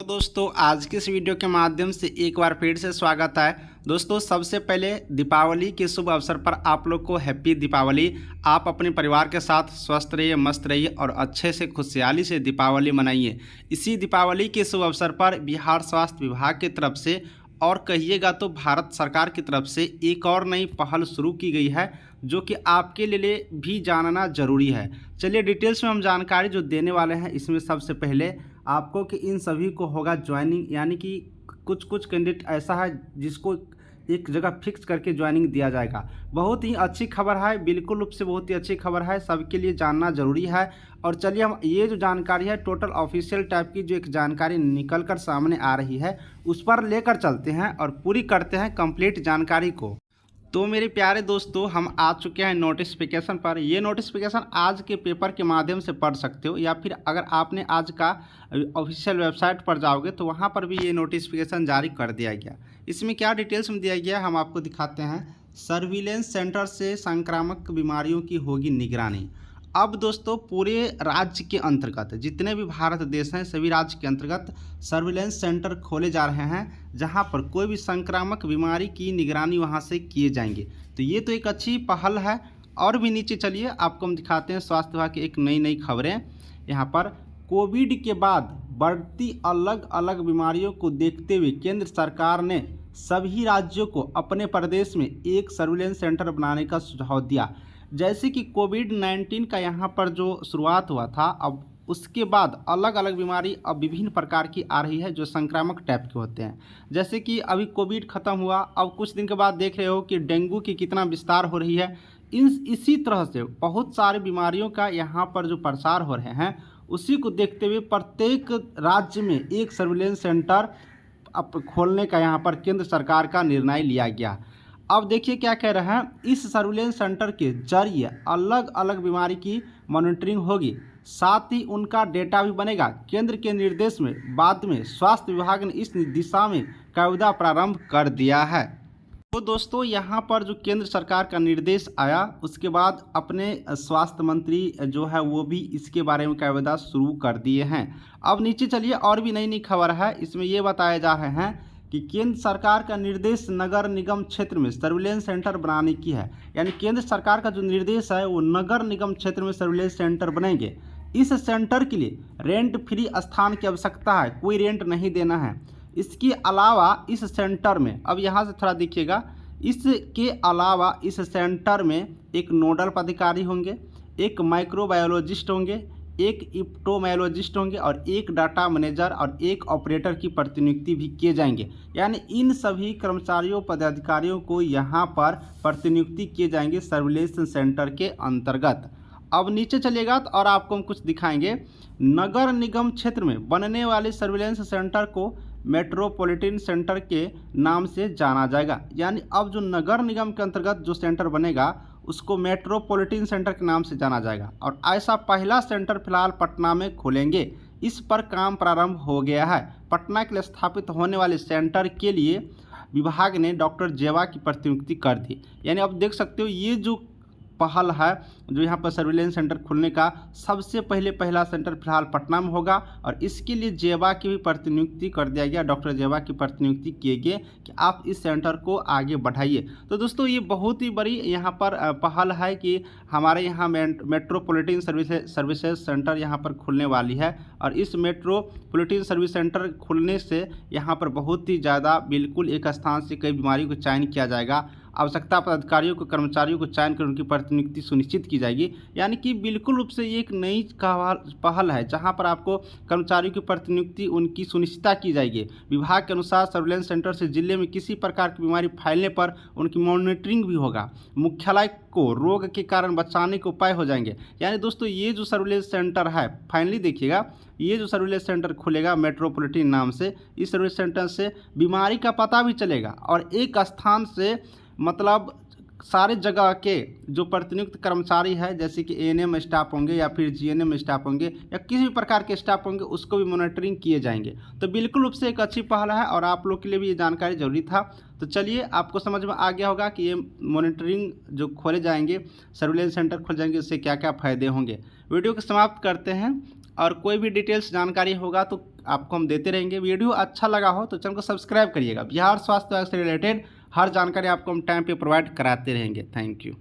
तो दोस्तों आज के इस वीडियो के माध्यम से एक बार फिर से स्वागत है। दोस्तों सबसे पहले दीपावली के शुभ अवसर पर आप लोग को हैप्पी दीपावली। आप अपने परिवार के साथ स्वस्थ रहिए, मस्त रहिए और अच्छे से खुशहाली से दीपावली मनाइए। इसी दीपावली के शुभ अवसर पर बिहार स्वास्थ्य विभाग की तरफ से और कहिएगा तो भारत सरकार की तरफ से एक और नई पहल शुरू की गई है जो कि आपके लिए भी जानना ज़रूरी है। चलिए डिटेल्स में हम जानकारी जो देने वाले हैं, इसमें सबसे पहले आपको कि इन सभी को होगा ज्वाइनिंग, यानी कि कुछ कैंडिडेट ऐसा है जिसको एक जगह फिक्स करके ज्वाइनिंग दिया जाएगा। बहुत ही अच्छी खबर है, बिल्कुल रूप से बहुत ही अच्छी खबर है, सबके लिए जानना ज़रूरी है। और चलिए हम ये जो जानकारी है टोटल ऑफिशियल टाइप की जो एक जानकारी निकल कर सामने आ रही है उस पर लेकर चलते हैं और पूरी करते हैं कंप्लीट जानकारी को। तो मेरे प्यारे दोस्तों, हम आ चुके हैं नोटिफिकेशन पर। ये नोटिफिकेशन आज के पेपर के माध्यम से पढ़ सकते हो, या फिर अगर आपने आज का ऑफिशियल वेबसाइट पर जाओगे तो वहाँ पर भी ये नोटिफिकेशन जारी कर दिया गया। इसमें क्या डिटेल्स में दिया गया हम आपको दिखाते हैं। सर्विलेंस सेंटर से संक्रामक बीमारियों की होगी निगरानी। अब दोस्तों पूरे राज्य के अंतर्गत जितने भी भारत देश हैं सभी राज्य के अंतर्गत सर्विलेंस सेंटर खोले जा रहे हैं जहां पर कोई भी संक्रामक बीमारी की निगरानी वहां से किए जाएंगे। तो ये तो एक अच्छी पहल है। और भी नीचे चलिए आपको हम दिखाते हैं स्वास्थ्य विभाग की एक नई खबरें। यहाँ पर कोविड के बाद बढ़ती अलग अलग बीमारियों को देखते हुए केंद्र सरकार ने सभी राज्यों को अपने प्रदेश में एक सर्विलेंस सेंटर बनाने का सुझाव दिया। जैसे कि कोविड-19 का यहाँ पर जो शुरुआत हुआ था, अब उसके बाद अलग अलग बीमारी अब विभिन्न प्रकार की आ रही है जो संक्रामक टाइप के होते हैं। जैसे कि अभी कोविड ख़त्म हुआ, अब कुछ दिन के बाद देख रहे हो कि डेंगू की कितना विस्तार हो रही है। इसी तरह से बहुत सारी बीमारियों का यहाँ पर जो प्रसार हो रहे हैं उसी को देखते हुए प्रत्येक राज्य में एक सर्विलेंस सेंटर अब खोलने का यहाँ पर केंद्र सरकार का निर्णय लिया गया। अब देखिए क्या कह रहे हैं, इस सर्विलेंस सेंटर के जरिए अलग अलग बीमारी की मॉनिटरिंग होगी, साथ ही उनका डेटा भी बनेगा। केंद्र के निर्देश में बाद में स्वास्थ्य विभाग ने इस दिशा में कायदा प्रारंभ कर दिया है। तो दोस्तों यहाँ पर जो केंद्र सरकार का निर्देश आया उसके बाद अपने स्वास्थ्य मंत्री जो है वो भी इसके बारे में कायदा शुरू कर दिए हैं। अब नीचे चलिए और भी नई खबर है। इसमें ये बताया जा रहे हैं कि केंद्र सरकार का निर्देश नगर निगम क्षेत्र में सर्विलेंस सेंटर बनाने की है। यानी केंद्र सरकार का जो निर्देश है वो नगर निगम क्षेत्र में सर्विलेंस सेंटर बनेंगे। इस सेंटर के लिए रेंट फ्री स्थान की आवश्यकता है, कोई रेंट नहीं देना है। इसके अलावा इस सेंटर में, अब यहाँ से थोड़ा देखिएगा, इसके अलावा इस सेंटर में एक नोडल पदाधिकारी होंगे, एक माइक्रोबायोलॉजिस्ट होंगे, एक इप्टोमोलॉजिस्ट होंगे और एक डाटा मैनेजर और एक ऑपरेटर की प्रतिनियुक्ति भी किए जाएंगे। यानी इन सभी कर्मचारियों पदाधिकारियों को यहाँ पर प्रतिनियुक्ति किए जाएंगे सर्विलेंस सेंटर के अंतर्गत। अब नीचे चलिएगा तो और आपको हम कुछ दिखाएंगे। नगर निगम क्षेत्र में बनने वाले सर्विलेंस सेंटर को मेट्रोपॉलिटन सेंटर के नाम से जाना जाएगा। यानी अब जो नगर निगम के अंतर्गत जो सेंटर बनेगा उसको मेट्रोपॉलिटन सेंटर के नाम से जाना जाएगा। और ऐसा पहला सेंटर फिलहाल पटना में खोलेंगे, इस पर काम प्रारंभ हो गया है। पटना के लिए स्थापित होने वाले सेंटर के लिए विभाग ने डॉक्टर जेवा की प्रतिनियुक्ति कर दी। यानी अब देख सकते हो ये जो पहल है जो यहाँ पर सर्विलेंस सेंटर खुलने का, सबसे पहला सेंटर फिलहाल पटना में होगा और इसके लिए जेवा की भी प्रतिनियुक्ति कर दिया गया। डॉक्टर जेवा की प्रतिनियुक्ति किए गए कि आप इस सेंटर को आगे बढ़ाइए। तो दोस्तों ये बहुत ही बड़ी यहाँ पर पहल है कि हमारे यहाँ मेट्रोपॉलिटन सर्विसेज सेंटर यहाँ पर खुलने वाली है। और इस मेट्रोपॉलिटन सर्विस सेंटर खुलने से यहाँ पर बहुत ही ज़्यादा बिल्कुल एक स्थान से कई बीमारियों को चयन किया जाएगा। आवश्यकता पदाधिकारियों को कर्मचारियों को चयन कर उनकी प्रतिनियुक्ति सुनिश्चित की जाएगी। यानी कि बिल्कुल रूप से ये एक नई पहल है जहां पर आपको कर्मचारियों की प्रतिनियुक्ति उनकी सुनिश्चितता की जाएगी। विभाग के अनुसार सर्विलेंस सेंटर से जिले में किसी प्रकार की बीमारी फैलने पर उनकी मॉनिटरिंग भी होगा। मुख्यालय को रोग के कारण बचाने के उपाय हो जाएंगे। यानी दोस्तों ये जो सर्विलेंस सेंटर है, फाइनली देखिएगा, ये जो सर्विलेंस सेंटर खुलेगा मेट्रोपॉलिटन नाम से, इस सर्विलेंस सेंटर से बीमारी का पता भी चलेगा और एक स्थान से मतलब सारे जगह के जो प्रतिनियुक्त कर्मचारी है जैसे कि एएनएम स्टाफ होंगे या फिर जीएनएम स्टाफ होंगे या किसी भी प्रकार के स्टाफ होंगे उसको भी मॉनिटरिंग किए जाएंगे। तो बिल्कुल रूप से एक अच्छी पहल है और आप लोग के लिए भी ये जानकारी जरूरी था। तो चलिए आपको समझ में आ गया होगा कि ये मॉनिटरिंग जो खोले जाएंगे, सर्विलेंस सेंटर खोल जाएंगे, उससे क्या क्या फ़ायदे होंगे। वीडियो को समाप्त करते हैं। और कोई भी डिटेल्स जानकारी होगा तो आपको हम देते रहेंगे। वीडियो अच्छा लगा हो तो चैनल को सब्सक्राइब करिएगा। बिहार स्वास्थ्य विभाग से रिलेटेड हर जानकारी आपको हम टाइम पे प्रोवाइड कराते रहेंगे। Thank you.